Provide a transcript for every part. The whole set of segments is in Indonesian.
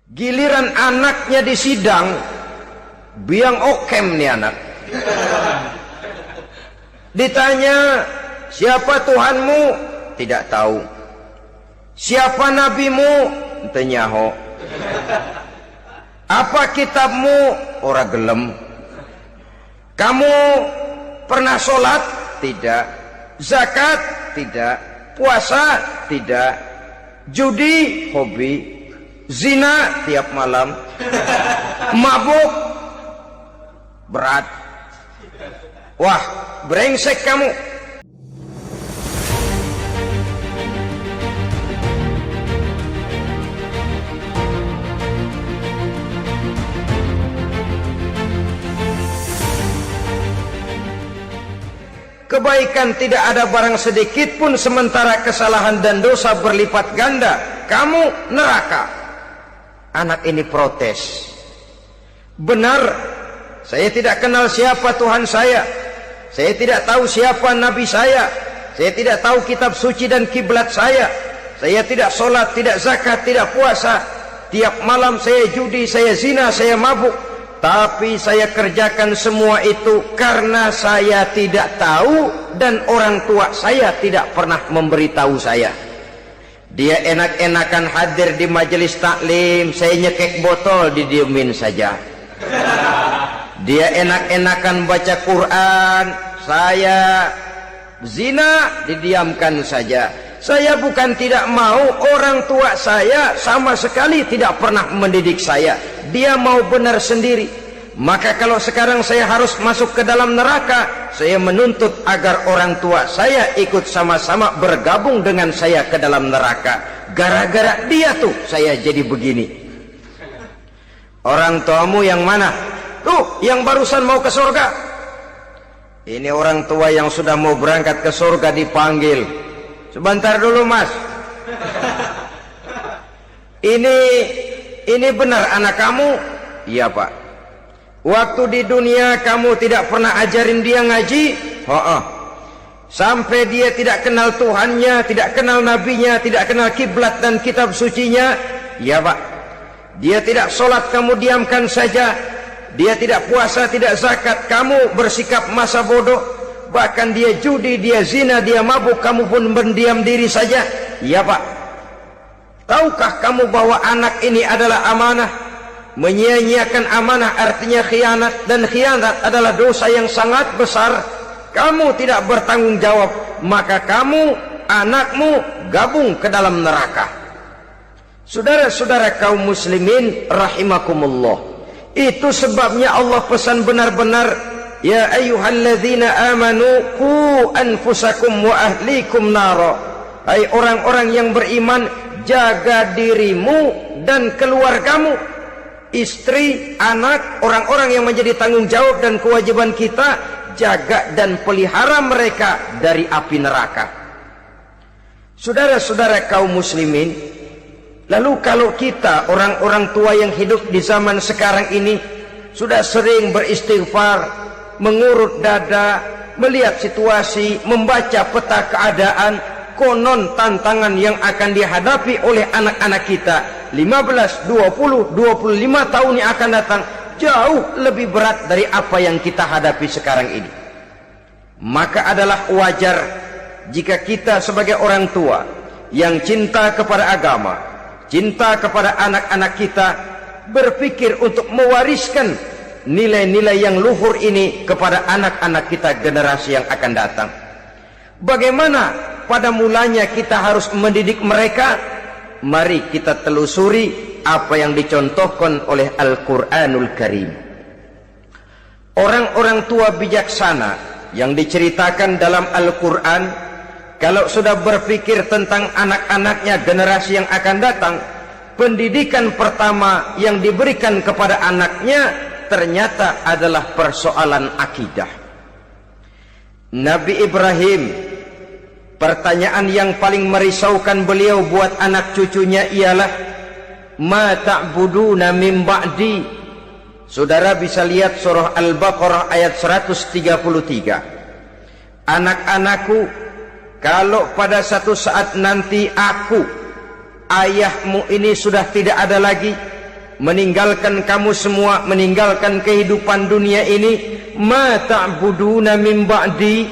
Giliran anaknya di sidang, biang okem nih anak. Ditanya, siapa Tuhanmu? Tidak tahu. Siapa nabimu? Ente nyaho. Apa kitabmu? Ora gelem. Kamu pernah sholat? Tidak. Zakat? Tidak. Puasa? Tidak. Judi? Hobi. Zina tiap malam. Mabuk? Berat. Wah, brengsek kamu. Kebaikan tidak ada barang sedikit pun, sementara kesalahan dan dosa berlipat ganda. Kamu neraka. Anak ini protes. Benar, saya tidak kenal siapa Tuhan saya. Saya tidak tahu siapa Nabi saya. Saya tidak tahu kitab suci dan kiblat saya. Saya tidak sholat, tidak zakat, tidak puasa. Tiap malam saya judi, saya zina, saya mabuk. Tapi saya kerjakan semua itu karena saya tidak tahu dan orang tua saya tidak pernah memberitahu saya. Dia enak-enakan hadir di majelis taklim, saya nyekek botol, didiemin saja. Dia enak-enakan baca Quran, saya zina, didiamkan saja. Saya bukan tidak mau, orang tua saya sama sekali tidak pernah mendidik saya. Dia mau benar sendiri. Maka kalau sekarang saya harus masuk ke dalam neraka, saya menuntut agar orang tua saya ikut sama-sama bergabung dengan saya ke dalam neraka. Gara-gara dia tuh saya jadi begini. Orang tuamu yang mana? Tuh, yang barusan mau ke surga. Ini orang tua yang sudah mau berangkat ke surga dipanggil. Sebentar dulu mas. Ini benar anak kamu? Iya pak. Waktu di dunia kamu tidak pernah ajarin dia ngaji? Sampai dia tidak kenal Tuhannya, tidak kenal nabinya, tidak kenal kiblat dan kitab sucinya? Iya pak. Dia tidak sholat, kamu diamkan saja. Dia tidak puasa, tidak zakat, kamu bersikap masa bodoh. Bahkan dia judi, dia zina, dia mabuk, kamu pun berdiam diri saja. Iya pak. Tahukah kamu bahwa anak ini adalah amanah? Menyia-nyiakan amanah artinya khianat, dan khianat adalah dosa yang sangat besar. Kamu tidak bertanggung jawab, maka kamu, anakmu gabung ke dalam neraka. Saudara-saudara kaum muslimin rahimakumullah, itu sebabnya Allah pesan benar-benar, ya ayyuhalladzina amanu qu anfusakum wa ahlikum nara. Hai orang-orang yang beriman, jaga dirimu dan keluargamu, istri, anak, orang-orang yang menjadi tanggung jawab dan kewajiban kita, jaga dan pelihara mereka dari api neraka. Saudara-saudara kaum muslimin, lalu kalau kita orang-orang tua yang hidup di zaman sekarang ini sudah sering beristighfar, mengurut dada, melihat situasi, membaca peta keadaan, konon tantangan yang akan dihadapi oleh anak-anak kita 15, 20, 25 tahun yang akan datang jauh lebih berat dari apa yang kita hadapi sekarang ini. Maka adalah wajar jika kita sebagai orang tua yang cinta kepada agama, cinta kepada anak-anak kita, berpikir untuk mewariskan nilai-nilai yang luhur ini kepada anak-anak kita generasi yang akan datang. Bagaimana pada mulanya kita harus mendidik mereka? Mari kita telusuri apa yang dicontohkan oleh Al-Quranul Karim. Orang-orang tua bijaksana yang diceritakan dalam Al-Quran, kalau sudah berpikir tentang anak-anaknya generasi yang akan datang, pendidikan pertama yang diberikan kepada anaknya ternyata adalah persoalan akidah. Nabi Ibrahim, pertanyaan yang paling merisaukan beliau buat anak cucunya ialah, ma ta'buduna min ba'di. Saudara bisa lihat surah Al-Baqarah ayat 133. Anak-anakku, kalau pada satu saat nanti aku, ayahmu ini sudah tidak ada lagi, meninggalkan kamu semua, meninggalkan kehidupan dunia ini, ma ta'buduna min ba'di,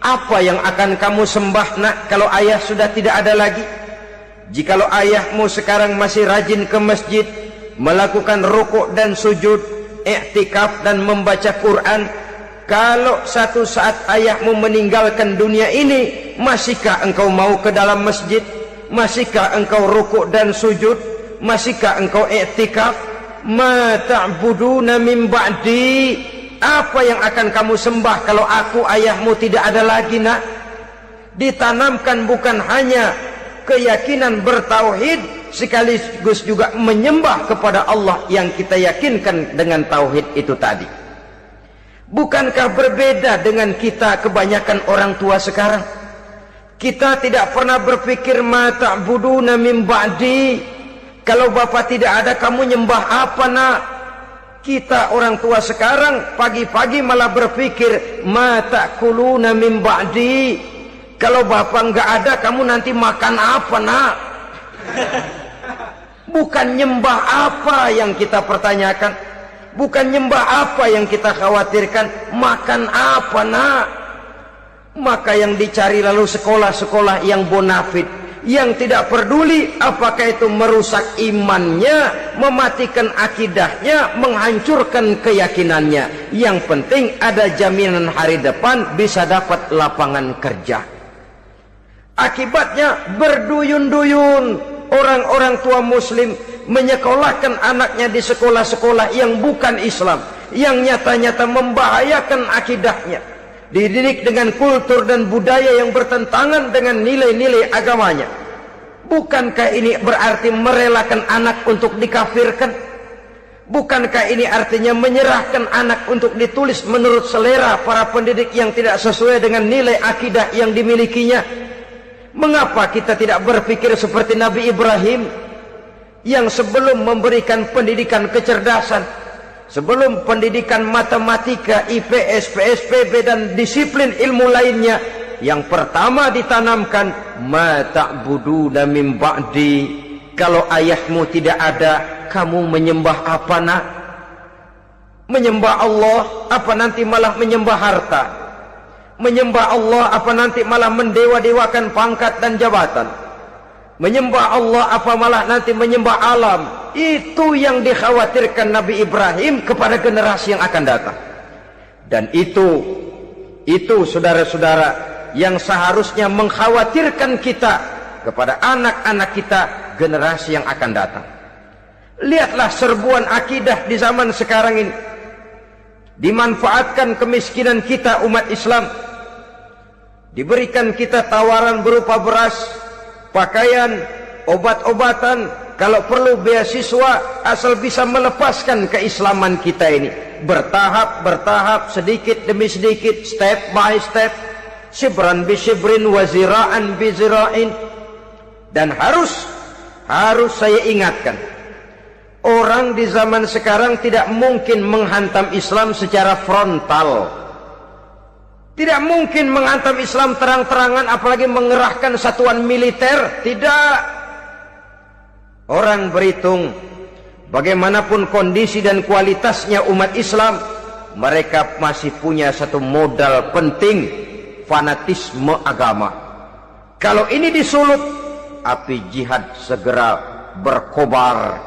apa yang akan kamu sembah nak kalau ayah sudah tidak ada lagi? Jikalau ayahmu sekarang masih rajin ke masjid, melakukan rukuk dan sujud, i'tikaf dan membaca Quran, kalau satu saat ayahmu meninggalkan dunia ini, masihkah engkau mau ke dalam masjid? Masihkah engkau rukuk dan sujud? Masihkah engkau i'tikaf? Ma ta'buduna min ba'di, apa yang akan kamu sembah kalau aku ayahmu tidak ada lagi nak? Ditanamkan bukan hanya keyakinan bertauhid, sekaligus juga menyembah kepada Allah yang kita yakinkan dengan tauhid itu tadi. Bukankah berbeda dengan kita kebanyakan orang tua sekarang? Kita tidak pernah berpikir ma ta'buduna min ba'di, kalau bapak tidak ada kamu nyembah apa nak? Kita orang tua sekarang pagi-pagi malah berpikir ma ta'kuluna min ba'di, kalau bapak enggak ada kamu nanti makan apa nak? Bukan nyembah apa yang kita pertanyakan, bukan nyembah apa yang kita khawatirkan, makan apa nak? Maka yang dicari lalu sekolah-sekolah yang bonafit, yang tidak peduli apakah itu merusak imannya, mematikan akidahnya, menghancurkan keyakinannya. Yang penting ada jaminan hari depan bisa dapat lapangan kerja. Akibatnya berduyun-duyun orang-orang tua muslim menyekolahkan anaknya di sekolah-sekolah yang bukan Islam, yang nyata-nyata membahayakan akidahnya, dididik dengan kultur dan budaya yang bertentangan dengan nilai-nilai agamanya. Bukankah ini berarti merelakan anak untuk dikafirkan? Bukankah ini artinya menyerahkan anak untuk ditulis menurut selera para pendidik yang tidak sesuai dengan nilai akidah yang dimilikinya? Mengapa kita tidak berpikir seperti Nabi Ibrahim, yang sebelum memberikan pendidikan kecerdasan, sebelum pendidikan matematika, IPS, PSPB dan disiplin ilmu lainnya, yang pertama ditanamkan ma ta'buduna min ba'di, kalau ayahmu tidak ada kamu menyembah apa nak? Menyembah Allah apa nanti malah menyembah harta? Menyembah Allah apa nanti malah mendewa-dewakan pangkat dan jabatan? Menyembah Allah apa malah nanti menyembah alam? Itu yang dikhawatirkan Nabi Ibrahim kepada generasi yang akan datang. Dan itu saudara-saudara yang seharusnya mengkhawatirkan kita kepada anak-anak kita, generasi yang akan datang. Lihatlah serbuan akidah di zaman sekarang ini. Dimanfaatkan kemiskinan kita umat Islam, diberikan kita tawaran berupa beras, pakaian, obat-obatan, kalau perlu beasiswa, asal bisa melepaskan keislaman kita ini. Bertahap, sedikit demi sedikit, step by step, shibran bi shibrin wa zira'an bi zira'in. Dan harus saya ingatkan, orang di zaman sekarang tidak mungkin menghantam Islam secara frontal. Tidak mungkin menghantam Islam terang-terangan, apalagi mengerahkan satuan militer. Tidak. Orang berhitung bagaimanapun kondisi dan kualitasnya umat Islam, mereka masih punya satu modal penting, fanatisme agama. Kalau ini disulut, api jihad segera berkobar,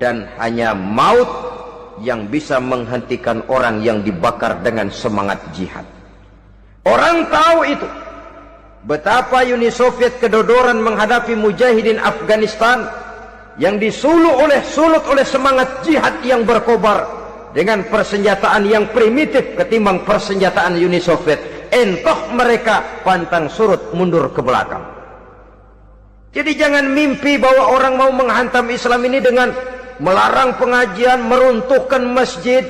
dan hanya maut yang bisa menghentikan orang yang dibakar dengan semangat jihad. Orang tahu itu. Betapa Uni Soviet kedodoran menghadapi mujahidin Afghanistan yang disulut oleh semangat jihad yang berkobar dengan persenjataan yang primitif ketimbang persenjataan Uni Soviet. Entah mereka pantang surut mundur ke belakang. Jadi jangan mimpi bahwa orang mau menghantam Islam ini dengan melarang pengajian, meruntuhkan masjid,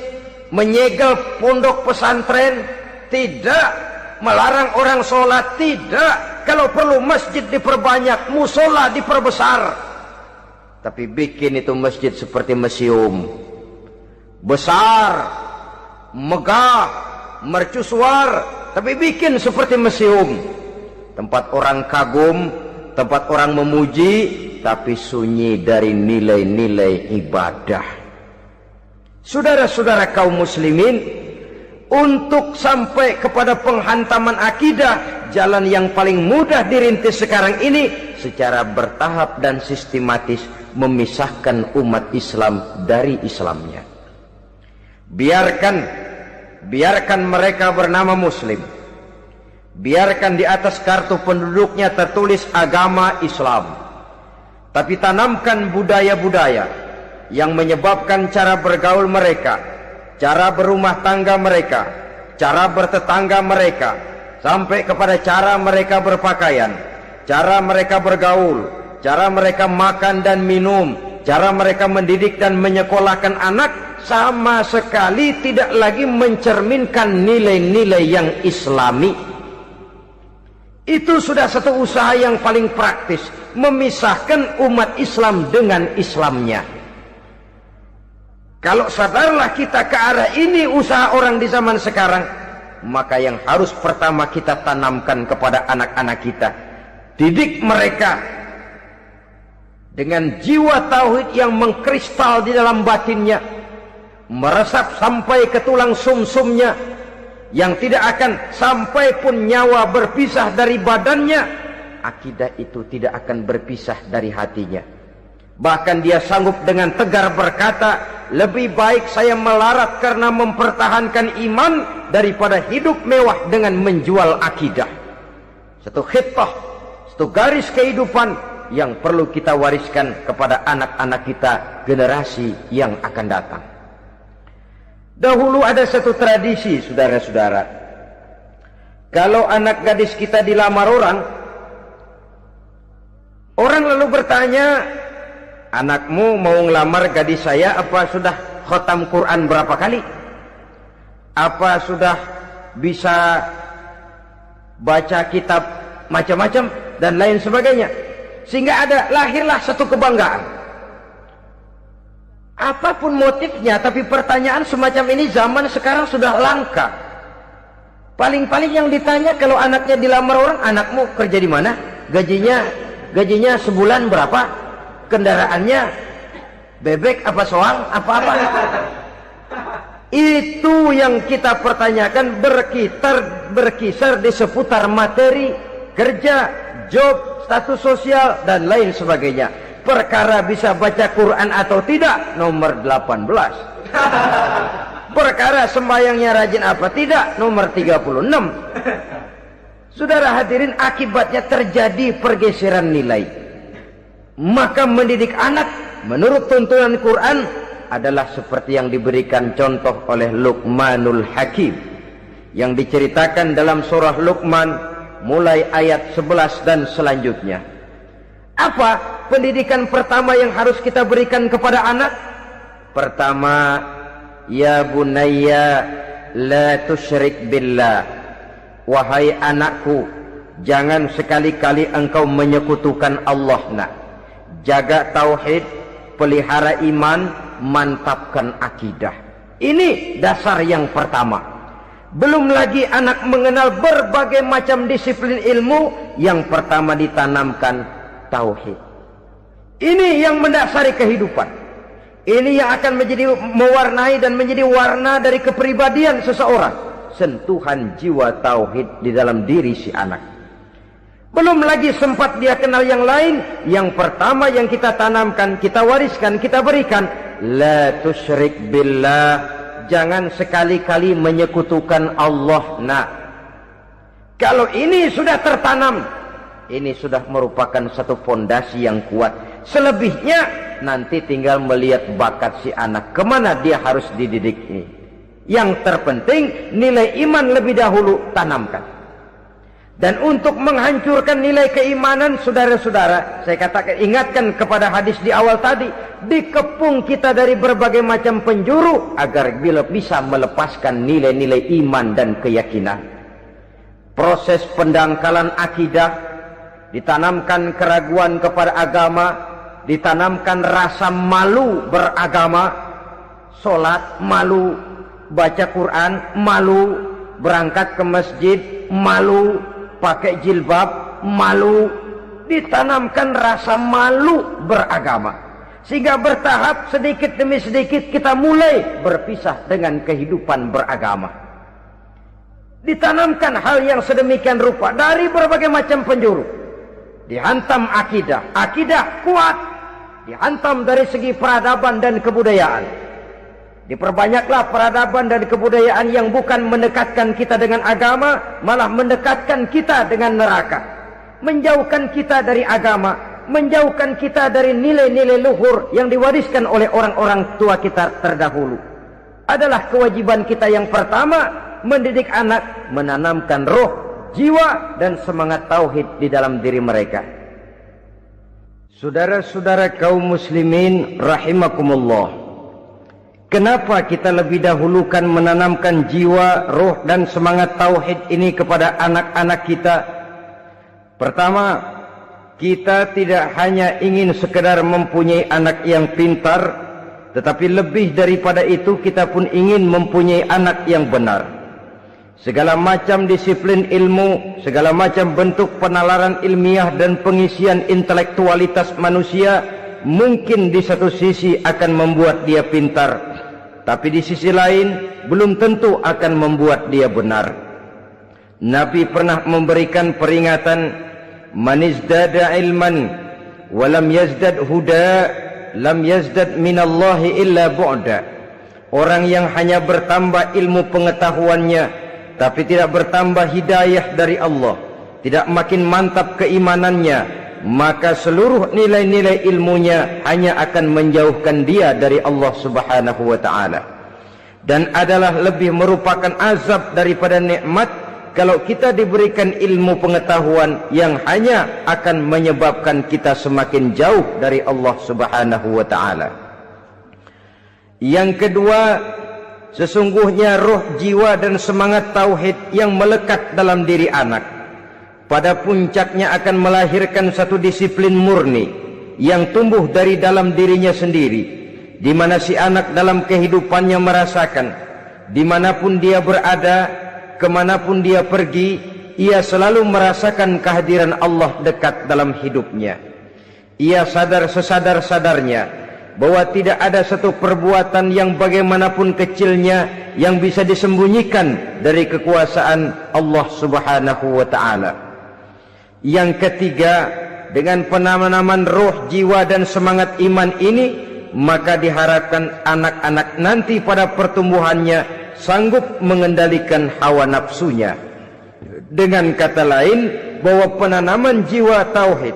menyegel pondok pesantren. Tidak. Melarang orang sholat. Tidak. Kalau perlu masjid diperbanyak, musola diperbesar. Tapi bikin itu masjid seperti museum. Besar, megah, mercusuar, tapi bikin seperti museum. Tempat orang kagum, tempat orang memuji, tapi sunyi dari nilai-nilai ibadah. Saudara-saudara kaum muslimin, untuk sampai kepada penghantaman akidah, jalan yang paling mudah dirintis sekarang ini secara bertahap dan sistematis memisahkan umat Islam dari Islamnya. Biarkan mereka bernama muslim. Biarkan di atas kartu penduduknya tertulis agama Islam. Tapi tanamkan budaya-budaya yang menyebabkan cara bergaul mereka, cara berumah tangga mereka, cara bertetangga mereka, sampai kepada cara mereka berpakaian, cara mereka bergaul, cara mereka makan dan minum, cara mereka mendidik dan menyekolahkan anak, sama sekali tidak lagi mencerminkan nilai-nilai yang islami. Itu sudah satu usaha yang paling praktis, memisahkan umat Islam dengan Islamnya. Kalau sadarlah kita ke arah ini usaha orang di zaman sekarang, maka yang harus pertama kita tanamkan kepada anak-anak kita, didik mereka dengan jiwa tauhid yang mengkristal di dalam batinnya, meresap sampai ke tulang sumsumnya, yang tidak akan sampai pun nyawa berpisah dari badannya, akidah itu tidak akan berpisah dari hatinya. Bahkan dia sanggup dengan tegar berkata, lebih baik saya melarat karena mempertahankan iman daripada hidup mewah dengan menjual akidah. Satu khittah, satu garis kehidupan yang perlu kita wariskan kepada anak-anak kita, generasi yang akan datang. Dahulu ada satu tradisi, saudara-saudara. Kalau anak gadis kita dilamar orang lalu bertanya, anakmu mau ngelamar gadis saya, apa sudah khotam Quran berapa kali? Apa sudah bisa baca kitab macam-macam dan lain sebagainya? Sehingga lahirlah satu kebanggaan. Apapun motifnya, tapi pertanyaan semacam ini zaman sekarang sudah langka. Paling-paling yang ditanya kalau anaknya dilamar orang, anakmu kerja di mana? Gajinya sebulan berapa? Kendaraannya bebek apa soal? Apa-apa? Itu yang kita pertanyakan, berkisar di seputar materi, kerja, job, status sosial, dan lain sebagainya. Perkara bisa baca Quran atau tidak, nomor 18. Perkara sembahyangnya rajin apa tidak, nomor 36. Saudara hadirin, akibatnya terjadi pergeseran nilai. Maka mendidik anak menurut tuntunan Quran adalah seperti yang diberikan contoh oleh Luqmanul Hakim, yang diceritakan dalam surah Luqman mulai ayat 11 dan selanjutnya. Apa pendidikan pertama yang harus kita berikan kepada anak? Pertama, ya bunayya la tusyrik billah. Wahai anakku, jangan sekali-kali engkau menyekutukan Allah. Nak, jaga tauhid, pelihara iman, mantapkan akidah. Ini dasar yang pertama. Belum lagi anak mengenal berbagai macam disiplin ilmu, yang pertama ditanamkan tauhid. Ini yang mendasari kehidupan. Ini yang akan menjadi mewarnai dan menjadi warna dari kepribadian seseorang. Sentuhan jiwa tauhid di dalam diri si anak. Belum lagi sempat dia kenal yang lain. Yang pertama yang kita tanamkan, kita wariskan, kita berikan, la tusyrik billah. Jangan sekali-kali menyekutukan Allah. Nah, kalau ini sudah tertanam, ini sudah merupakan satu fondasi yang kuat. Selebihnya nanti tinggal melihat bakat si anak, kemana dia harus dididik ini. Yang terpenting nilai iman lebih dahulu tanamkan. Dan untuk menghancurkan nilai keimanan, saudara-saudara, saya katakan, ingatkan kepada hadis di awal tadi, dikepung kita dari berbagai macam penjuru agar bila bisa melepaskan nilai-nilai iman dan keyakinan. Proses pendangkalan akidah, ditanamkan keraguan kepada agama, ditanamkan rasa malu beragama, sholat malu, baca Quran malu, berangkat ke masjid malu, pakai jilbab malu. ditanamkan rasa malu beragama. Sehingga bertahap sedikit demi sedikit kita mulai berpisah dengan kehidupan beragama. Ditanamkan hal yang sedemikian rupa dari berbagai macam penjuru. Dihantam akidah, akidah kuat. Dihantam dari segi peradaban dan kebudayaan. Diperbanyaklah peradaban dan kebudayaan yang bukan mendekatkan kita dengan agama, malah mendekatkan kita dengan neraka. Menjauhkan kita dari agama, menjauhkan kita dari nilai-nilai luhur yang diwariskan oleh orang-orang tua kita terdahulu. Adalah kewajiban kita yang pertama, mendidik anak, menanamkan roh, jiwa, dan semangat tauhid di dalam diri mereka. Saudara-saudara kaum muslimin rahimakumullah, kenapa kita lebih dahulukan menanamkan jiwa, roh, dan semangat tauhid ini kepada anak-anak kita? Pertama, kita tidak hanya ingin sekedar mempunyai anak yang pintar, tetapi lebih daripada itu kita pun ingin mempunyai anak yang benar. Segala macam disiplin ilmu, segala macam bentuk penalaran ilmiah dan pengisian intelektualitas manusia mungkin di satu sisi akan membuat dia pintar, tapi di sisi lain belum tentu akan membuat dia benar. Nabi pernah memberikan peringatan, man izdada ilman walam yazdad huda lam yazdad minallahi illa bu'da. Orang yang hanya bertambah ilmu pengetahuannya tapi tidak bertambah hidayah dari Allah, tidak makin mantap keimanannya, maka seluruh nilai-nilai ilmunya hanya akan menjauhkan dia dari Allah Subhanahu wa ta'ala. Dan adalah lebih merupakan azab daripada nikmat kalau kita diberikan ilmu pengetahuan yang hanya akan menyebabkan kita semakin jauh dari Allah Subhanahu wa ta'ala. Yang kedua, sesungguhnya roh, jiwa, dan semangat tauhid yang melekat dalam diri anak pada puncaknya akan melahirkan satu disiplin murni yang tumbuh dari dalam dirinya sendiri, di mana si anak dalam kehidupannya merasakan dimanapun dia berada, kemanapun dia pergi, ia selalu merasakan kehadiran Allah dekat dalam hidupnya. Ia sadar sesadar-sadarnya bahwa tidak ada satu perbuatan yang bagaimanapun kecilnya yang bisa disembunyikan dari kekuasaan Allah Subhanahu wa ta'ala. Yang ketiga, dengan penanaman roh, jiwa, dan semangat iman ini, maka diharapkan anak-anak nanti pada pertumbuhannya sanggup mengendalikan hawa nafsunya. Dengan kata lain, bahwa penanaman jiwa tauhid,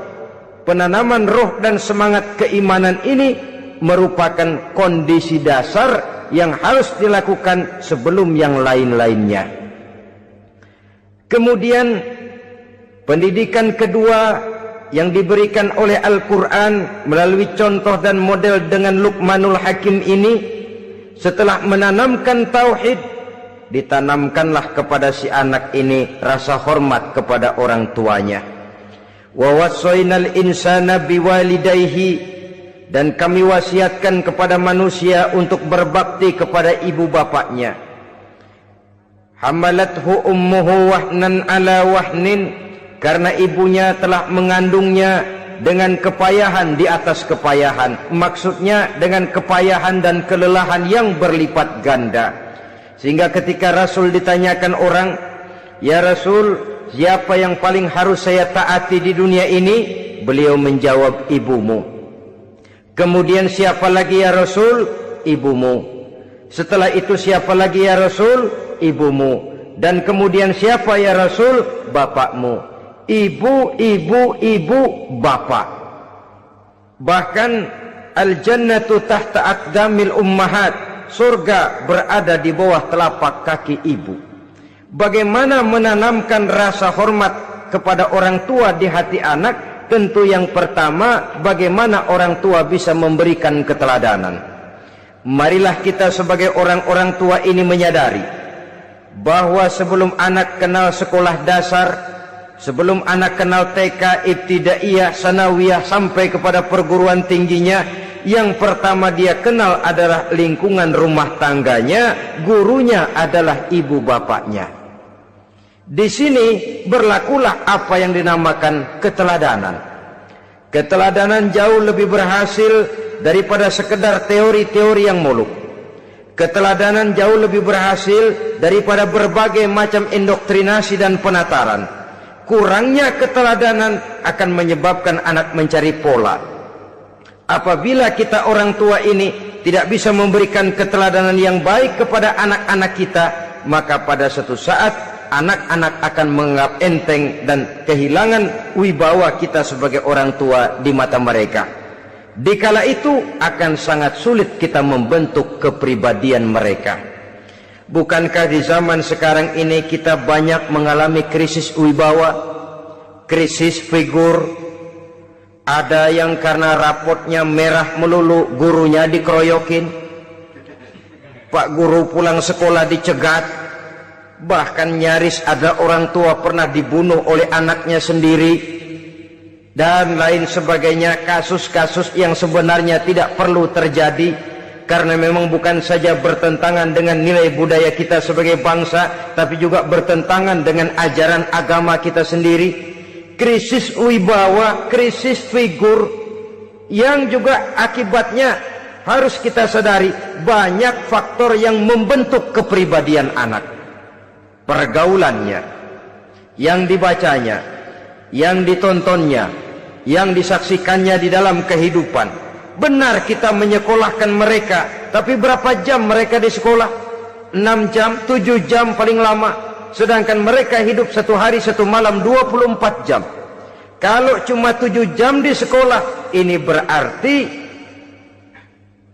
penanaman roh dan semangat keimanan ini merupakan kondisi dasar yang harus dilakukan sebelum yang lain-lainnya. Kemudian pendidikan kedua yang diberikan oleh Al-Quran melalui contoh dan model dengan Luqmanul Hakim ini, setelah menanamkan tauhid, ditanamkanlah kepada si anak ini rasa hormat kepada orang tuanya. Wa wassaynal insana biwalidayhi, dan kami wasiatkan kepada manusia untuk berbakti kepada ibu bapaknya. Hamalathu ummuhu wahnan ala wahnin, karena ibunya telah mengandungnya dengan kepayahan di atas kepayahan. Maksudnya dengan kepayahan dan kelelahan yang berlipat ganda. Sehingga ketika Rasul ditanyakan orang, ya Rasul, siapa yang paling harus saya taati di dunia ini? Beliau menjawab, ibumu. Kemudian siapa lagi ya Rasul? Ibumu. Setelah itu siapa lagi ya Rasul? Ibumu. Dan kemudian siapa ya Rasul? Bapakmu. Ibu, ibu, ibu, bapak. Bahkan al-jannatu tahta aqdamil ummahat, surga berada di bawah telapak kaki ibu. Bagaimana menanamkan rasa hormat kepada orang tua di hati anak? Tentu yang pertama, bagaimana orang tua bisa memberikan keteladanan. Marilah kita sebagai orang-orang tua ini menyadari bahwa sebelum anak kenal sekolah dasar, sebelum anak kenal TK, ibtidaiyah, sanawiyah, sampai kepada perguruan tingginya, yang pertama dia kenal adalah lingkungan rumah tangganya, gurunya adalah ibu bapaknya. Di sini berlakulah apa yang dinamakan keteladanan. Keteladanan jauh lebih berhasil daripada sekedar teori-teori yang muluk. Keteladanan jauh lebih berhasil daripada berbagai macam indoktrinasi dan penataran. Kurangnya keteladanan akan menyebabkan anak mencari pola. Apabila kita orang tua ini tidak bisa memberikan keteladanan yang baik kepada anak-anak kita, maka pada suatu saat anak-anak akan menganggap enteng dan kehilangan wibawa kita sebagai orang tua di mata mereka. Dikala itu akan sangat sulit kita membentuk kepribadian mereka. Bukankah di zaman sekarang ini kita banyak mengalami krisis wibawa, krisis figur? Ada yang karena rapotnya merah melulu gurunya dikeroyokin, Pak guru pulang sekolah dicegat, bahkan nyaris ada orang tua pernah dibunuh oleh anaknya sendiri, dan lain sebagainya. Kasus-kasus yang sebenarnya tidak perlu terjadi karena memang bukan saja bertentangan dengan nilai budaya kita sebagai bangsa, tapi juga bertentangan dengan ajaran agama kita sendiri. Krisis wibawa, krisis figur, yang juga akibatnya harus kita sadari banyak faktor yang membentuk kepribadian anak. Pergaulannya, yang dibacanya, yang ditontonnya, yang disaksikannya di dalam kehidupan. Benar kita menyekolahkan mereka, tapi berapa jam mereka di sekolah? 6 jam, 7 jam paling lama. Sedangkan mereka hidup satu hari satu malam 24 jam. Kalau cuma 7 jam di sekolah, ini berarti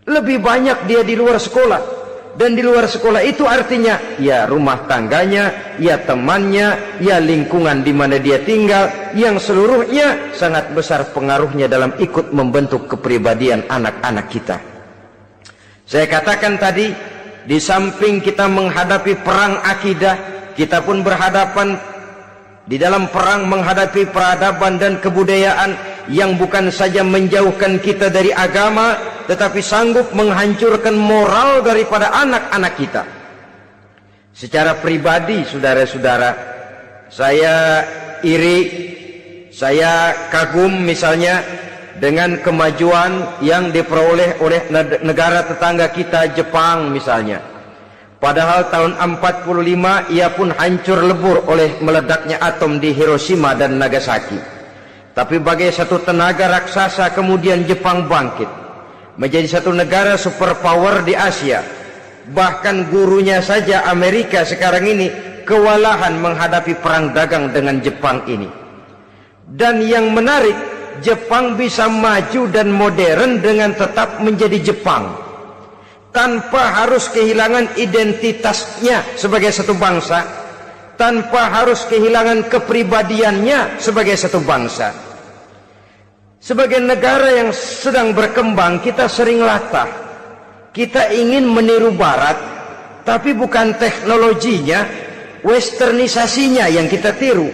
lebih banyak dia di luar sekolah. Dan di luar sekolah itu artinya ya rumah tangganya, ya temannya, ya lingkungan di mana dia tinggal, yang seluruhnya sangat besar pengaruhnya dalam ikut membentuk kepribadian anak-anak kita. Saya katakan tadi, di samping kita menghadapi perang akidah, kita pun berhadapan di dalam perang menghadapi peradaban dan kebudayaan yang bukan saja menjauhkan kita dari agama, tetapi sanggup menghancurkan moral daripada anak-anak kita. Secara pribadi, saudara-saudara, saya iri, saya kagum misalnya dengan kemajuan yang diperoleh oleh negara tetangga kita, Jepang misalnya. Padahal tahun 45 ia pun hancur lebur oleh meledaknya atom di Hiroshima dan Nagasaki. Tapi bagai satu tenaga raksasa kemudian Jepang bangkit menjadi satu negara superpower di Asia. Bahkan gurunya saja Amerika sekarang ini kewalahan menghadapi perang dagang dengan Jepang ini. Dan yang menarik, Jepang bisa maju dan modern dengan tetap menjadi Jepang, tanpa harus kehilangan identitasnya sebagai satu bangsa, tanpa harus kehilangan kepribadiannya sebagai satu bangsa. Sebagai negara yang sedang berkembang, kita sering latah. Kita ingin meniru Barat, tapi bukan teknologinya, westernisasinya yang kita tiru.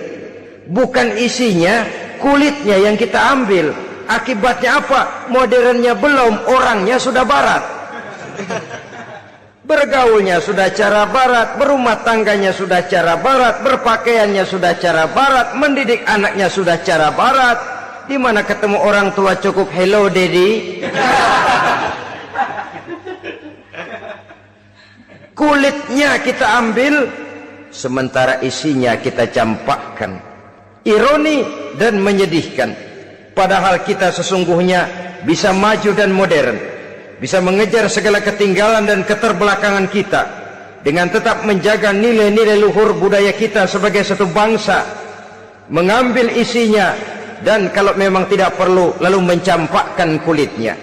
Bukan isinya, kulitnya yang kita ambil. Akibatnya apa? Modernnya belum, orangnya sudah Barat. Bergaulnya sudah cara Barat, berumah tangganya sudah cara Barat, berpakaiannya sudah cara Barat, mendidik anaknya sudah cara Barat. Di mana ketemu orang tua cukup hello daddy. Kulitnya kita ambil, sementara isinya kita campakkan. Ironi dan menyedihkan. Padahal kita sesungguhnya bisa maju dan modern, bisa mengejar segala ketinggalan dan keterbelakangan kita dengan tetap menjaga nilai-nilai luhur budaya kita sebagai satu bangsa, mengambil isinya, dan kalau memang tidak perlu lalu mencampakkan kulitnya.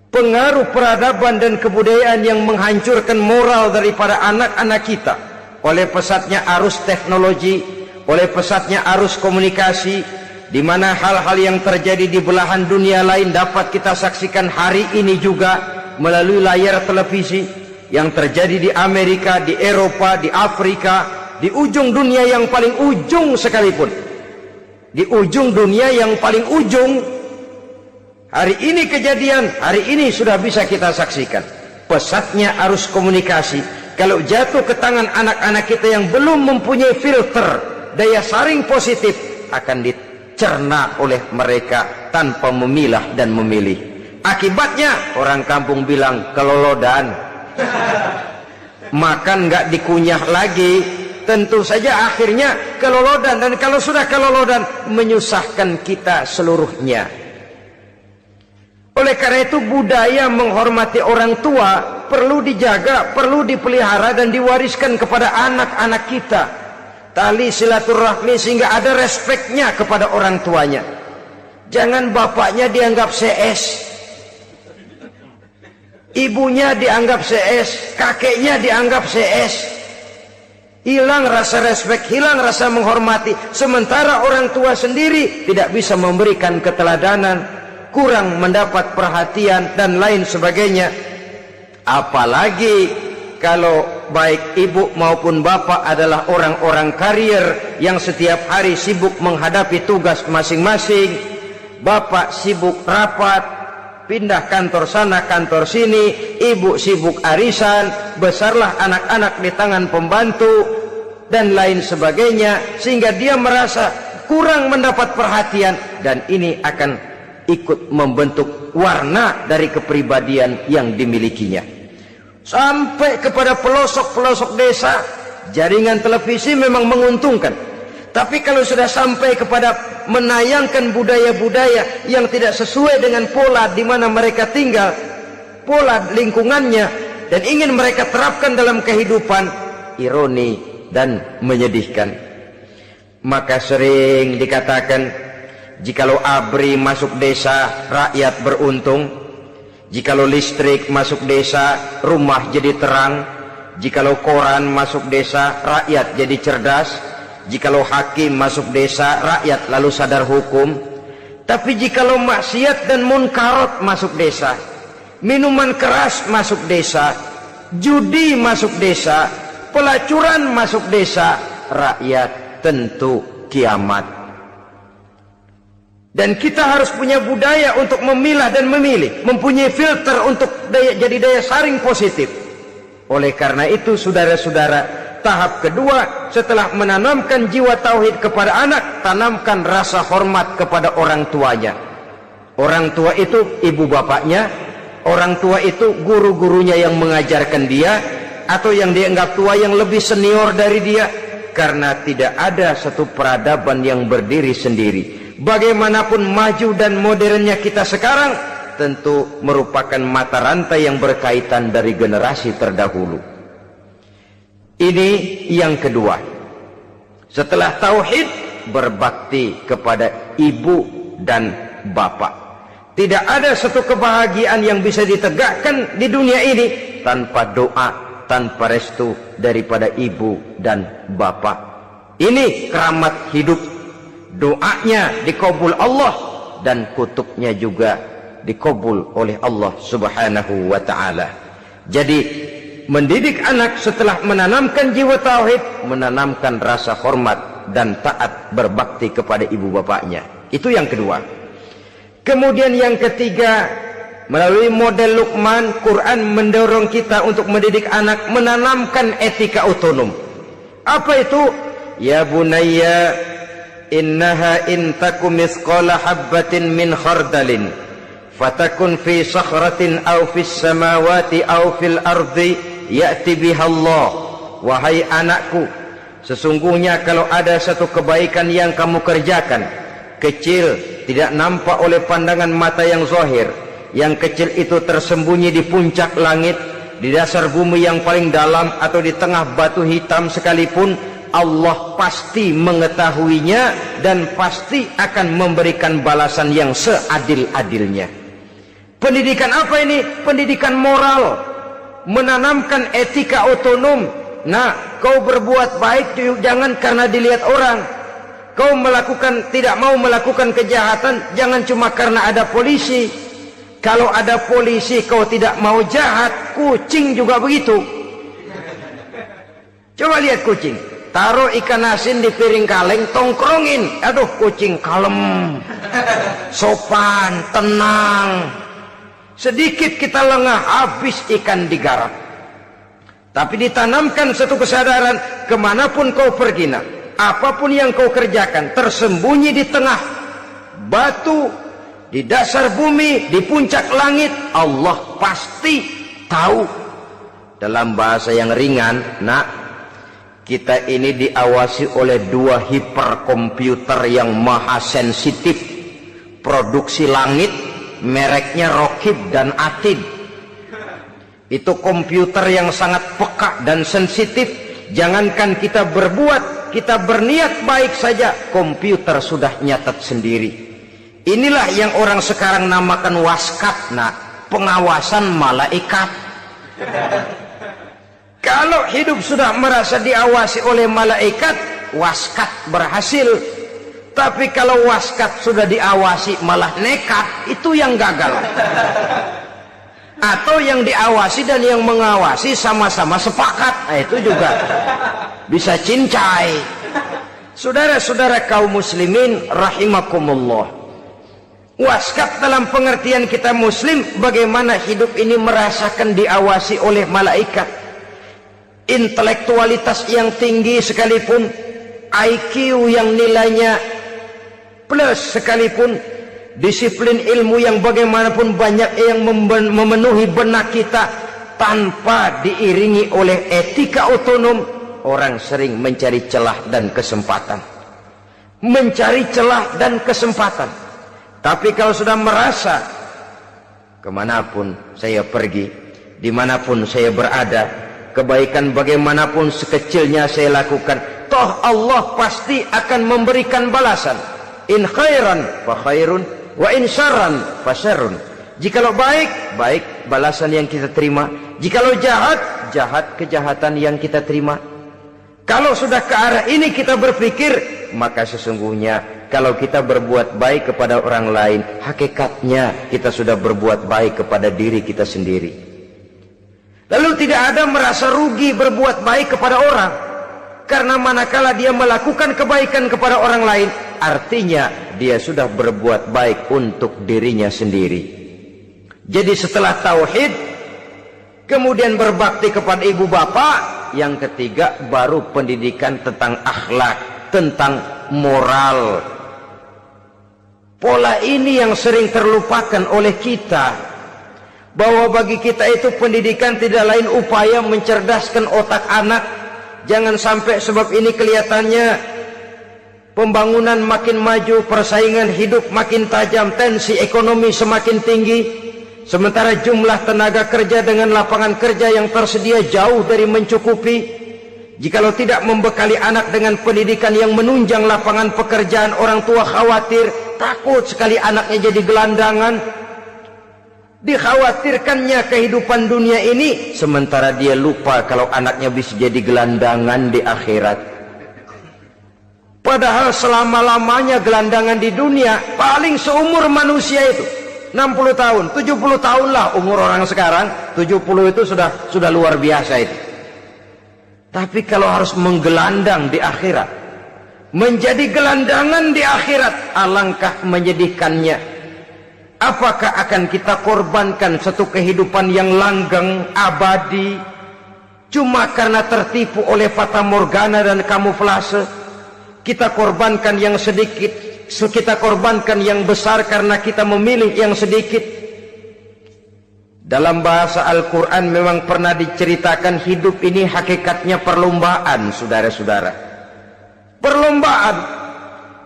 Pengaruh peradaban dan kebudayaan yang menghancurkan moral daripada anak-anak kita oleh pesatnya arus teknologi, oleh pesatnya arus komunikasi, di mana hal-hal yang terjadi di belahan dunia lain dapat kita saksikan hari ini juga melalui layar televisi. Yang terjadi di Amerika, di Eropa, di Afrika, di ujung dunia yang paling ujung sekalipun, di ujung dunia yang paling ujung, hari ini kejadian, hari ini sudah bisa kita saksikan. Pesatnya arus komunikasi, kalau jatuh ke tangan anak-anak kita yang belum mempunyai filter daya saring positif, akan dicerna oleh mereka tanpa memilah dan memilih. Akibatnya orang kampung bilang kelolodan. Makan nggak dikunyah lagi, tentu saja akhirnya kelolodan, dan kalau sudah kelolodan menyusahkan kita seluruhnya. Oleh karena itu budaya menghormati orang tua perlu dijaga, perlu dipelihara dan diwariskan kepada anak-anak kita. Tali silaturahmi sehingga ada respeknya kepada orang tuanya. Jangan bapaknya dianggap CS, ibunya dianggap CS, kakeknya dianggap CS. Hilang rasa respek, hilang rasa menghormati. Sementara orang tua sendiri tidak bisa memberikan keteladanan, kurang mendapat perhatian dan lain sebagainya. Apalagi kalau baik ibu maupun bapak adalah orang-orang karier yang setiap hari sibuk menghadapi tugas masing-masing. Bapak sibuk rapat, pindah kantor sana kantor sini, ibu sibuk arisan, besarlah anak-anak di tangan pembantu dan lain sebagainya, sehingga dia merasa kurang mendapat perhatian, dan ini akan ikut membentuk warna dari kepribadian yang dimilikinya. Sampai kepada pelosok-pelosok desa, jaringan televisi memang menguntungkan. Tapi kalau sudah sampai kepada menayangkan budaya-budaya yang tidak sesuai dengan pola di mana mereka tinggal, pola lingkungannya, dan ingin mereka terapkan dalam kehidupan, ironi dan menyedihkan. Maka sering dikatakan, jikalau ABRI masuk desa, rakyat beruntung. Jikalau listrik masuk desa, rumah jadi terang. Jikalau koran masuk desa, rakyat jadi cerdas. Jikalau hakim masuk desa, rakyat lalu sadar hukum. Tapi jikalau maksiat dan munkarat masuk desa, minuman keras masuk desa, judi masuk desa, pelacuran masuk desa, rakyat tentu kiamat. Dan kita harus punya budaya untuk memilah dan memilih, mempunyai filter untuk jadi daya saring positif. Oleh karena itu saudara-saudara, tahap kedua setelah menanamkan jiwa tauhid kepada anak, tanamkan rasa hormat kepada orang tuanya. Orang tua itu ibu bapaknya, orang tua itu guru-gurunya yang mengajarkan dia, atau yang dianggap tua yang lebih senior dari dia. Karena tidak ada satu peradaban yang berdiri sendiri. Bagaimanapun maju dan modernnya kita sekarang, tentu merupakan mata rantai yang berkaitan dari generasi terdahulu. Ini yang kedua. Setelah tauhid, berbakti kepada ibu dan bapak. Tidak ada satu kebahagiaan yang bisa ditegakkan di dunia ini tanpa doa, tanpa restu daripada ibu dan bapak. Ini keramat hidup. Doanya dikabul Allah dan kutuknya juga dikabul oleh Allah Subhanahu wa ta'ala. Jadi mendidik anak setelah menanamkan jiwa tauhid, menanamkan rasa hormat dan taat berbakti kepada ibu bapaknya. Itu yang kedua. Kemudian yang ketiga, melalui model Luqman, Quran mendorong kita untuk mendidik anak menanamkan etika otonom. Apa itu? Ya bunayya innaha in taku mithqala habbatin min khardalin fatakun fi sakhratin aw fis samawati aw fil ardi ya'ti biha Allah. Wahai anakku, sesungguhnya kalau ada satu kebaikan yang kamu kerjakan, kecil, tidak nampak oleh pandangan mata yang zahir, yang kecil itu tersembunyi di puncak langit, di dasar bumi yang paling dalam, atau di tengah batu hitam sekalipun, Allah pasti mengetahuinya dan pasti akan memberikan balasan yang seadil-adilnya. Pendidikan apa ini? Pendidikan moral, menanamkan etika otonom. Nah, kau berbuat baik jangan karena dilihat orang. Kau tidak mau melakukan kejahatan jangan cuma karena ada polisi. Kalau ada polisi kau tidak mau jahat, kucing juga begitu. Coba lihat kucing, taruh ikan asin di piring kaleng, tongkrongin, aduh kucing kalem, sopan, tenang. Sedikit kita lengah, habis ikan digarap. Tapi ditanamkan satu kesadaran, kemanapun kau pergi, apapun yang kau kerjakan, tersembunyi di tengah batu, di dasar bumi, di puncak langit, Allah pasti tahu. Dalam bahasa yang ringan, nak, kita ini diawasi oleh 2 hiperkomputer yang maha sensitif. Produksi langit, mereknya Rokib dan Atid. Itu komputer yang sangat peka dan sensitif. Jangankan kita berbuat, kita berniat baik saja, komputer sudah nyatat sendiri. Inilah yang orang sekarang namakan waskat, nak, pengawasan malaikat. Kalau hidup sudah merasa diawasi oleh malaikat, waskat berhasil. Tapi kalau waskat sudah diawasi malah nekat, itu yang gagal. Atau yang diawasi dan yang mengawasi sama-sama sepakat, nah, itu juga bisa cincai. Saudara-saudara kaum muslimin rahimakumullah, waskat dalam pengertian kita muslim, bagaimana hidup ini merasakan diawasi oleh malaikat. Intelektualitas yang tinggi sekalipun, IQ yang nilainya plus sekalipun, disiplin ilmu yang bagaimanapun banyak yang memenuhi benak kita, tanpa diiringi oleh etika otonom, orang sering mencari celah dan kesempatan. Mencari celah dan kesempatan. Tapi kalau sudah merasa, kemanapun saya pergi, dimanapun saya berada, kebaikan bagaimanapun sekecilnya saya lakukan, toh Allah pasti akan memberikan balasan. In khairan fa khairun, wa in syarran fa syarrun. Jikalau baik, baik balasan yang kita terima. Jikalau jahat, jahat kejahatan yang kita terima. Kalau sudah ke arah ini kita berpikir, maka sesungguhnya kalau kita berbuat baik kepada orang lain, hakikatnya kita sudah berbuat baik kepada diri kita sendiri. Lalu tidak ada merasa rugi berbuat baik kepada orang, karena manakala dia melakukan kebaikan kepada orang lain, artinya dia sudah berbuat baik untuk dirinya sendiri. Jadi setelah tauhid, kemudian berbakti kepada ibu bapak, yang ketiga baru pendidikan tentang akhlak, tentang moral. Pola ini yang sering terlupakan oleh kita, bahwa bagi kita itu pendidikan tidak lain upaya mencerdaskan otak anak. Jangan sampai sebab ini kelihatannya pembangunan makin maju, persaingan hidup makin tajam, tensi ekonomi semakin tinggi, sementara jumlah tenaga kerja dengan lapangan kerja yang tersedia jauh dari mencukupi. Jikalau tidak membekali anak dengan pendidikan yang menunjang lapangan pekerjaan, orang tua khawatir, takut sekali anaknya jadi gelandangan. Dikhawatirkannya kehidupan dunia ini, sementara dia lupa kalau anaknya bisa jadi gelandangan di akhirat. Padahal selama-lamanya gelandangan di dunia, paling seumur manusia itu 60 tahun, 70 tahun lah umur orang sekarang. 70 itu sudah luar biasa itu. Tapi kalau harus menggelandang di akhirat, menjadi gelandangan di akhirat, alangkah menyedihkannya. Apakah akan kita korbankan satu kehidupan yang langgeng, abadi, cuma karena tertipu oleh fata morgana dan kamuflase? Kita korbankan yang sedikit, kita korbankan yang besar karena kita memilih yang sedikit. Dalam bahasa Al-Quran memang pernah diceritakan hidup ini hakikatnya perlombaan, saudara-saudara. Perlombaan.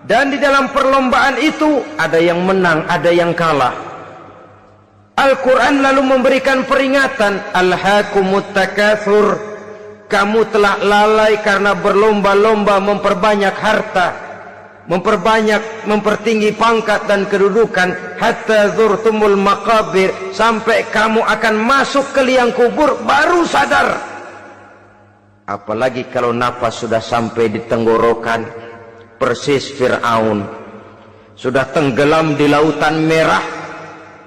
Dan di dalam perlombaan itu ada yang menang, ada yang kalah. Al-Quran lalu memberikan peringatan, Alhaakumut takatsur, kamu telah lalai karena berlomba-lomba memperbanyak harta, mempertinggi pangkat dan kedudukan, hatta zurtumul maqabir, sampai kamu akan masuk ke liang kubur baru sadar. Apalagi kalau napas sudah sampai di tenggorokan. Persis Fir'aun sudah tenggelam di lautan merah,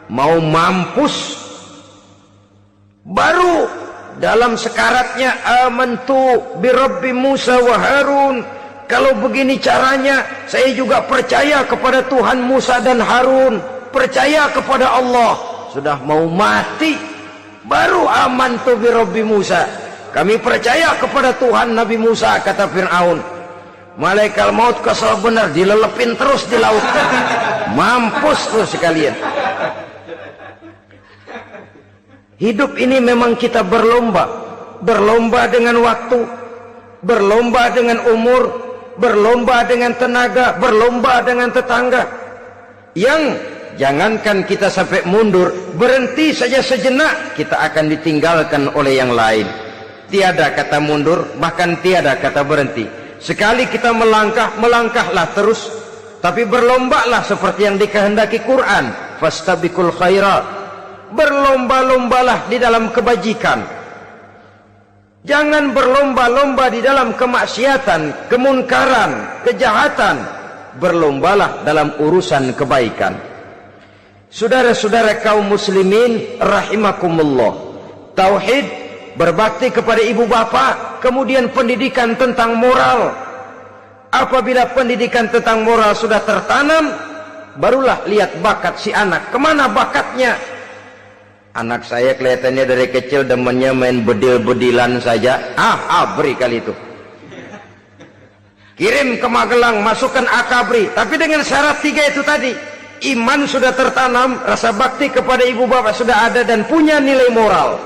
mau mampus, baru dalam sekaratnya amantu bi Rabbi Musa wa Harun. Kalau begini caranya, saya juga percaya kepada Tuhan Musa dan Harun, percaya kepada Allah. Sudah mau mati, baru amantu bi Rabbi Musa, kami percaya kepada Tuhan Nabi Musa, kata Fir'aun. Malaikat maut kesal benar, dilelepin terus di laut. mampus tuh sekalian. Hidup ini memang kita berlomba, berlomba dengan waktu, berlomba dengan umur, berlomba dengan tenaga, berlomba dengan tetangga. Yang jangankan kita sampai mundur, berhenti saja sejenak, kita akan ditinggalkan oleh yang lain. Tiada kata mundur, bahkan tiada kata berhenti. Sekali kita melangkah, melangkahlah terus. Tapi berlombalah seperti yang dikehendaki Quran. Fastabiqul khairat. Berlomba-lombalah di dalam kebajikan. Jangan berlomba-lomba di dalam kemaksiatan, kemunkaran, kejahatan. Berlombalah dalam urusan kebaikan. Saudara-saudara kaum muslimin rahimakumullah. Tauhid, berbakti kepada ibu bapa, kemudian pendidikan tentang moral. Apabila pendidikan tentang moral sudah tertanam, barulah lihat bakat si anak. Kemana bakatnya? Anak saya kelihatannya dari kecil demennya main bedil-bedilan saja. Abri kali itu. Kirim ke Magelang, masukkan akabri. Tapi dengan syarat 3 itu tadi. Iman sudah tertanam, rasa bakti kepada ibu bapak sudah ada, dan punya nilai moral.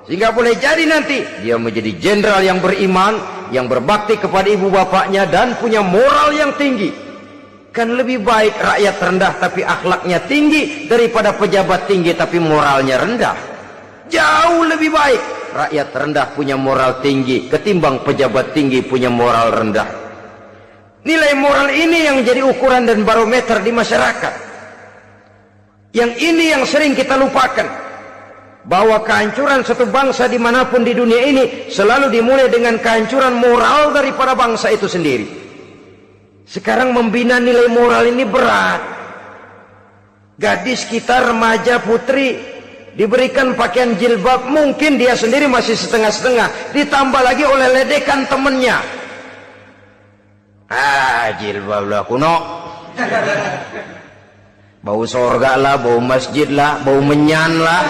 Sehingga boleh jadi nanti dia menjadi jenderal yang beriman, yang berbakti kepada ibu bapaknya, dan punya moral yang tinggi. Kan lebih baik rakyat rendah tapi akhlaknya tinggi daripada pejabat tinggi tapi moralnya rendah. Jauh lebih baik rakyat rendah punya moral tinggi ketimbang pejabat tinggi punya moral rendah. Nilai moral ini yang jadi ukuran dan barometer di masyarakat. Yang ini yang sering kita lupakan. Bahwa kehancuran satu bangsa dimanapun di dunia ini selalu dimulai dengan kehancuran moral daripada bangsa itu sendiri. Sekarang membina nilai moral ini berat. Gadis kita, remaja, putri diberikan pakaian jilbab, mungkin dia sendiri masih setengah-setengah, ditambah lagi oleh ledekan temennya. Jilbab lah kuno. Bau sorga lah, bau masjid lah, bau menyan lah.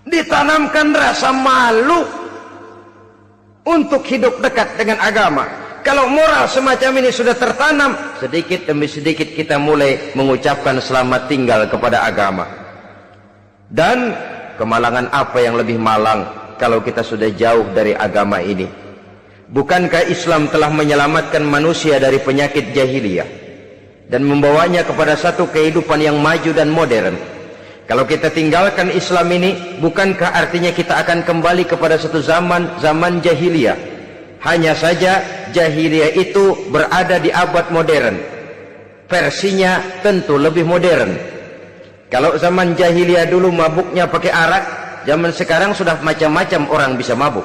Ditanamkan rasa malu untuk hidup dekat dengan agama. Kalau moral semacam ini sudah tertanam, sedikit demi sedikit kita mulai mengucapkan selamat tinggal kepada agama. Dan kemalangan apa yang lebih malang kalau kita sudah jauh dari agama ini? Bukankah Islam telah menyelamatkan manusia dari penyakit jahiliyah dan membawanya kepada satu kehidupan yang maju dan modern? Kalau kita tinggalkan Islam ini, bukankah artinya kita akan kembali kepada satu zaman jahiliyah? Hanya saja jahiliyah itu berada di abad modern. Versinya tentu lebih modern. Kalau zaman jahiliyah dulu mabuknya pakai arak, zaman sekarang sudah macam-macam orang bisa mabuk.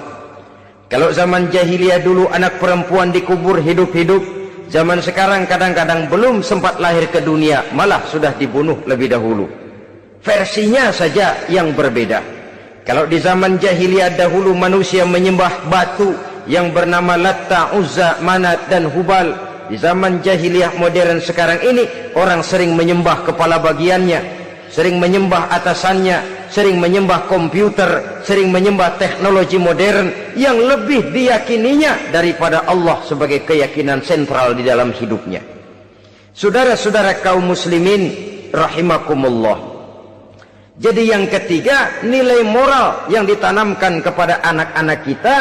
Kalau zaman jahiliyah dulu anak perempuan dikubur hidup-hidup, zaman sekarang kadang-kadang belum sempat lahir ke dunia, malah sudah dibunuh lebih dahulu. Versinya saja yang berbeda. Kalau di zaman jahiliyah dahulu manusia menyembah batu yang bernama Latta, Uzza, Manat, dan Hubal. Di zaman jahiliyah modern sekarang ini, orang sering menyembah kepala bagiannya, sering menyembah atasannya, sering menyembah komputer, sering menyembah teknologi modern yang lebih diyakininya daripada Allah sebagai keyakinan sentral di dalam hidupnya. Saudara-saudara kaum muslimin rahimakumullah. Jadi yang ketiga, nilai moral yang ditanamkan kepada anak-anak kita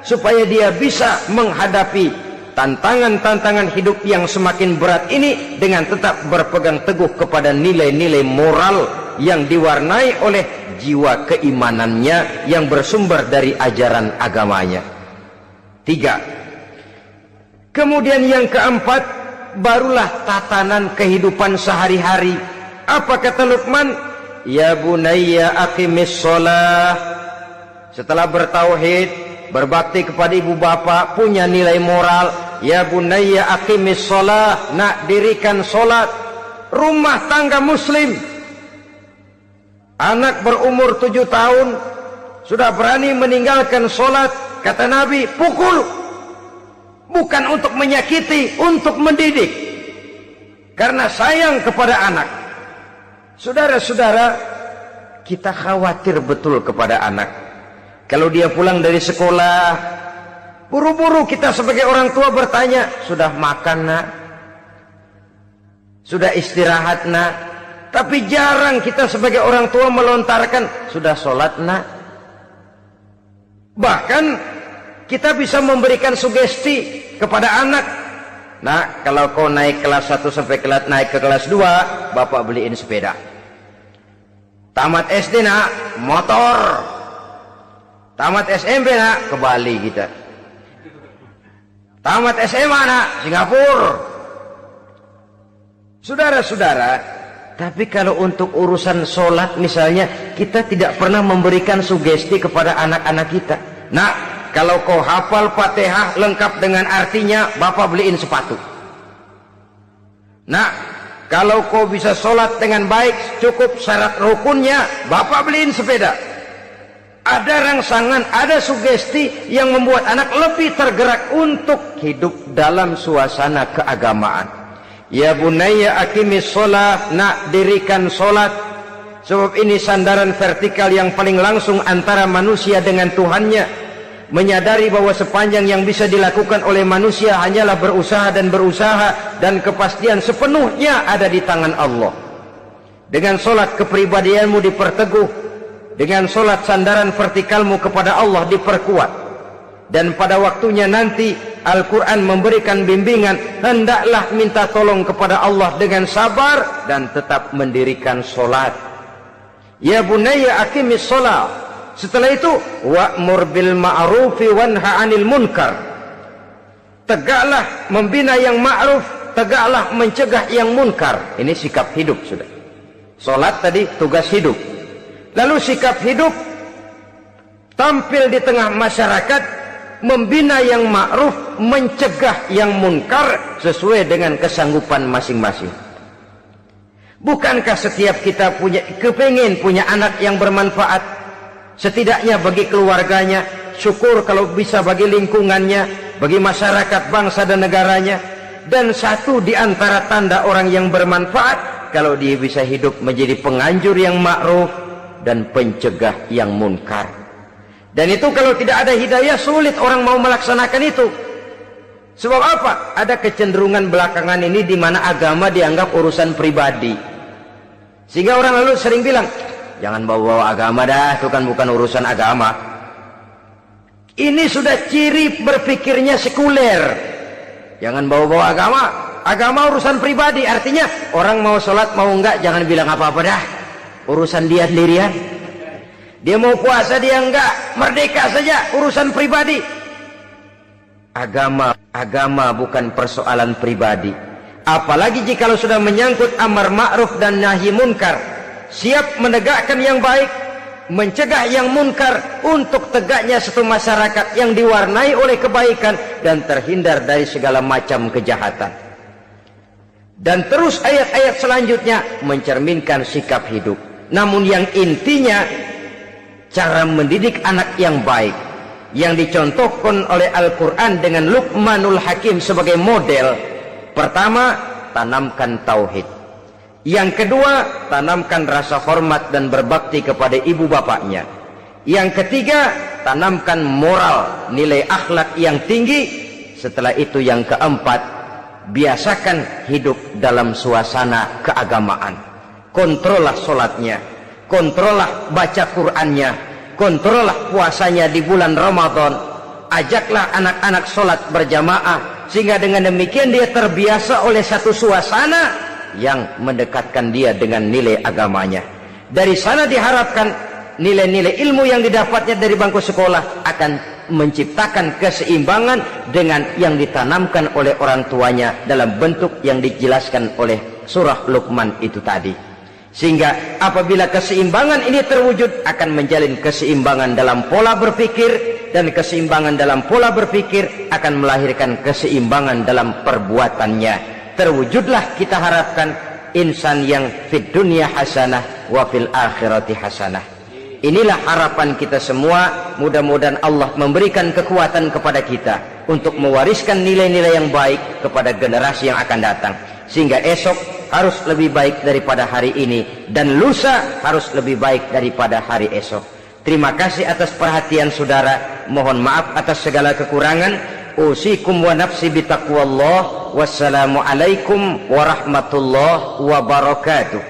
supaya dia bisa menghadapi tantangan-tantangan hidup yang semakin berat ini dengan tetap berpegang teguh kepada nilai-nilai moral yang diwarnai oleh jiwa keimanannya yang bersumber dari ajaran agamanya. 3. Kemudian yang keempat, barulah tatanan kehidupan sehari-hari. Apa kata Luqman? Ya bunayya aqimis shalah. Setelah bertauhid, berbakti kepada ibu bapa, punya nilai moral. Ya bunayya aqimis shalah, nak dirikan solat. Rumah tangga muslim. Anak berumur 7 tahun sudah berani meninggalkan solat, kata Nabi, pukul. Bukan untuk menyakiti, untuk mendidik. Karena sayang kepada anak. Saudara-saudara, kita khawatir betul kepada anak. Kalau dia pulang dari sekolah, buru-buru kita sebagai orang tua bertanya, sudah makan nak? Sudah istirahat nak. Tapi jarang kita sebagai orang tua melontarkan, sudah sholat nak. Bahkan kita bisa memberikan sugesti kepada anak. Nah, kalau kau naik kelas 1 sampai naik ke kelas 2, bapak beliin sepeda. Tamat SD nak, motor. Tamat SMP nak, ke Bali kita. Tamat SMA nak, Singapura. Saudara-saudara, tapi kalau untuk urusan sholat misalnya, kita tidak pernah memberikan sugesti kepada anak-anak kita. Nah, kalau kau hafal Fatihah lengkap dengan artinya, bapak beliin sepatu. Nah, kalau kau bisa sholat dengan baik, cukup syarat rukunnya, bapak beliin sepeda. Ada rangsangan, ada sugesti yang membuat anak lebih tergerak untuk hidup dalam suasana keagamaan. Ya bunayya aqimis sholat, nak dirikan sholat. Sebab ini sandaran vertikal yang paling langsung antara manusia dengan Tuhannya. Menyadari bahwa sepanjang yang bisa dilakukan oleh manusia hanyalah berusaha, dan kepastian sepenuhnya ada di tangan Allah. Dengan sholat kepribadianmu diperteguh, dengan sholat sandaran vertikalmu kepada Allah diperkuat. Dan pada waktunya nanti Al-Quran memberikan bimbingan, hendaklah minta tolong kepada Allah dengan sabar dan tetap mendirikan sholat. Ya bunayya aqimis sholat. Setelah itu wa'mur bil ma'rufi wanha 'anil munkar. Tegaklah membina yang ma'ruf, tegaklah mencegah yang munkar. Ini sikap hidup sudah. Sholat tadi tugas hidup. Lalu sikap hidup tampil di tengah masyarakat, membina yang ma'ruf, mencegah yang munkar sesuai dengan kesanggupan masing-masing. Bukankah setiap kita kepingin punya anak yang bermanfaat, setidaknya bagi keluarganya, syukur kalau bisa bagi lingkungannya, bagi masyarakat, bangsa dan negaranya. Dan satu di antara tanda orang yang bermanfaat, kalau dia bisa hidup menjadi penganjur yang ma'ruf dan pencegah yang munkar. Dan itu kalau tidak ada hidayah, sulit orang mau melaksanakan itu. Sebab apa? Ada kecenderungan belakangan ini di mana agama dianggap urusan pribadi. Sehingga orang lalu sering bilang, jangan bawa-bawa agama dah, itu kan bukan urusan agama. Ini sudah ciri berpikirnya sekuler. Jangan bawa-bawa agama. Agama urusan pribadi, artinya orang mau sholat mau enggak, jangan bilang apa-apa dah. Urusan dia sendirian. Dia mau puasa dia enggak, merdeka saja, urusan pribadi. Agama bukan persoalan pribadi. Apalagi jika sudah menyangkut amar ma'ruf dan nahi munkar, siap menegakkan yang baik, mencegah yang munkar, untuk tegaknya satu masyarakat yang diwarnai oleh kebaikan dan terhindar dari segala macam kejahatan. Dan terus ayat-ayat selanjutnya mencerminkan sikap hidup. Namun yang intinya, cara mendidik anak yang baik yang dicontohkan oleh Al-Quran dengan Luqmanul Hakim sebagai model. Pertama, tanamkan tauhid. Yang kedua, tanamkan rasa hormat dan berbakti kepada ibu bapaknya. Yang ketiga, tanamkan moral, nilai akhlak yang tinggi. Setelah itu yang keempat, biasakan hidup dalam suasana keagamaan. Kontrollah sholatnya, kontrollah baca Qur'annya, kontrollah puasanya di bulan Ramadan. Ajaklah anak-anak sholat berjamaah, sehingga dengan demikian dia terbiasa oleh satu suasana yang mendekatkan dia dengan nilai agamanya. Dari sana diharapkan nilai-nilai ilmu yang didapatnya dari bangku sekolah akan menciptakan keseimbangan dengan yang ditanamkan oleh orang tuanya dalam bentuk yang dijelaskan oleh surah Luqman itu tadi. Sehingga apabila keseimbangan ini terwujud, akan menjalin keseimbangan dalam pola berpikir, dan keseimbangan dalam pola berpikir akan melahirkan keseimbangan dalam perbuatannya. Terwujudlah kita harapkan insan yang fid dunya hasanah wa fil akhirati hasanah. Inilah harapan kita semua. Mudah-mudahan Allah memberikan kekuatan kepada kita untuk mewariskan nilai-nilai yang baik kepada generasi yang akan datang, sehingga esok harus lebih baik daripada hari ini, dan lusa harus lebih baik daripada hari esok. Terima kasih atas perhatian saudara. Mohon maaf atas segala kekurangan. Usikum wa nafsi bitaqwallah. Wassalamualaikum warahmatullahi wabarakatuh.